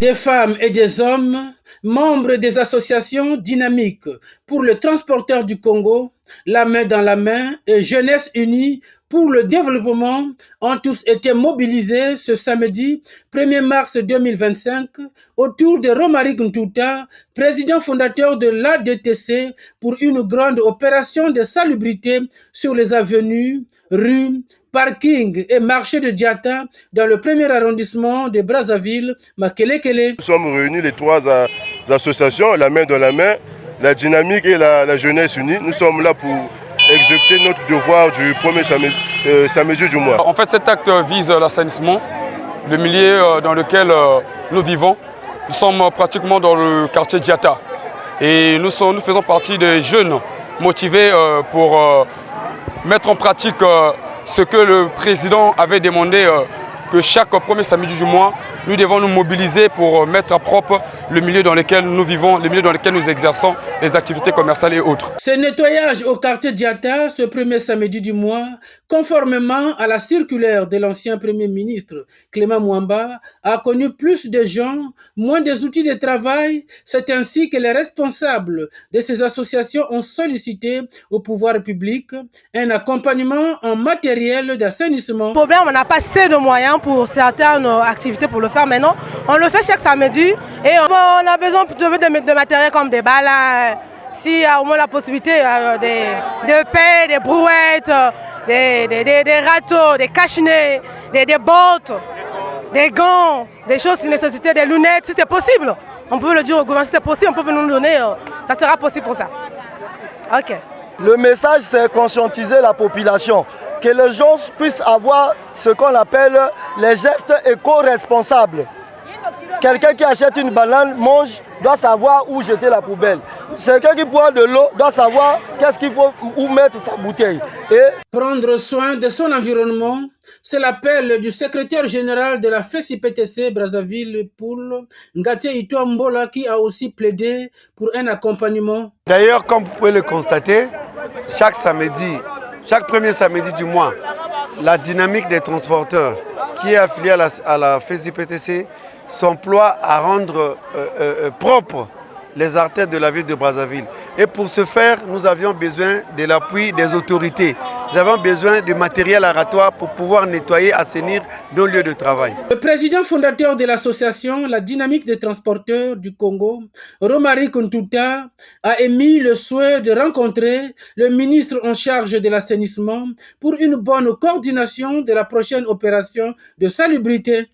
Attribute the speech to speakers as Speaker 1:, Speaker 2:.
Speaker 1: Des femmes et des hommes, membres des associations dynamiques pour le transporteur du Congo, La Main dans la Main et Jeunesse Unie pour le développement ont tous été mobilisés ce samedi 1er mars 2025 autour de Romaric Ntuta, président fondateur de l'ADTC, pour une grande opération de salubrité sur les avenues, rues, parking et marché de Diata dans le premier arrondissement de Brazzaville, Makelekele.
Speaker 2: Nous sommes réunis les trois associations, La Main dans la Main, la Dynamique et la Jeunesse Unie. Nous sommes là pour exécuter notre devoir du premier samedi du mois.
Speaker 3: En fait, cet acte vise l'assainissement, le milieu dans lequel nous vivons. Nous sommes pratiquement dans le quartier Diata et nous faisons partie des jeunes motivés pour mettre en pratique ce que le président avait demandé, que chaque premier samedi du mois, nous devons nous mobiliser pour mettre à propre le milieu dans lequel nous vivons, le milieu dans lequel nous exerçons les activités commerciales et autres.
Speaker 1: Ce nettoyage au quartier Diata, ce premier samedi du mois, conformément à la circulaire de l'ancien Premier ministre Clément Mwamba, a connu plus de gens, moins des outils de travail. C'est ainsi que les responsables de ces associations ont sollicité au pouvoir public un accompagnement en matériel d'assainissement.
Speaker 4: Le problème, on n'a pas assez de moyens pour certaines activités pour le faire maintenant. On le fait chaque samedi et on a besoin de matériel comme des balles, s'il y a au moins la possibilité de paix, des brouettes, des râteaux, des cache-nez, des bottes, des gants, des choses qui nécessitent des lunettes, si c'est possible. On peut le dire au gouvernement, si c'est possible, on peut nous le donner, ça sera possible pour ça. Ok.
Speaker 5: Le message, c'est conscientiser la population, que les gens puissent avoir ce qu'on appelle les gestes éco-responsables. Quelqu'un qui achète une banane, mange, doit savoir où jeter la poubelle. Quelqu'un qui boit de l'eau doit savoir qu'est-ce qu'il faut, où mettre sa bouteille.
Speaker 1: Prendre soin de son environnement, c'est l'appel du secrétaire général de la FESI-PTC Brazzaville, Poul Ngaté Itoambola, qui a aussi plaidé pour un accompagnement.
Speaker 6: D'ailleurs, comme vous pouvez le constater, chaque samedi, chaque premier samedi du mois, la dynamique des transporteurs qui est affiliée à la FESI-PTC s'emploie à rendre propres les artères de la ville de Brazzaville. Et pour ce faire, nous avions besoin de l'appui des autorités. Nous avons besoin de matériel aratoire pour pouvoir nettoyer, assainir nos lieux de travail.
Speaker 1: Le président fondateur de l'association La Dynamique des transporteurs du Congo, Romaric Ntuta, a émis le souhait de rencontrer le ministre en charge de l'assainissement pour une bonne coordination de la prochaine opération de salubrité.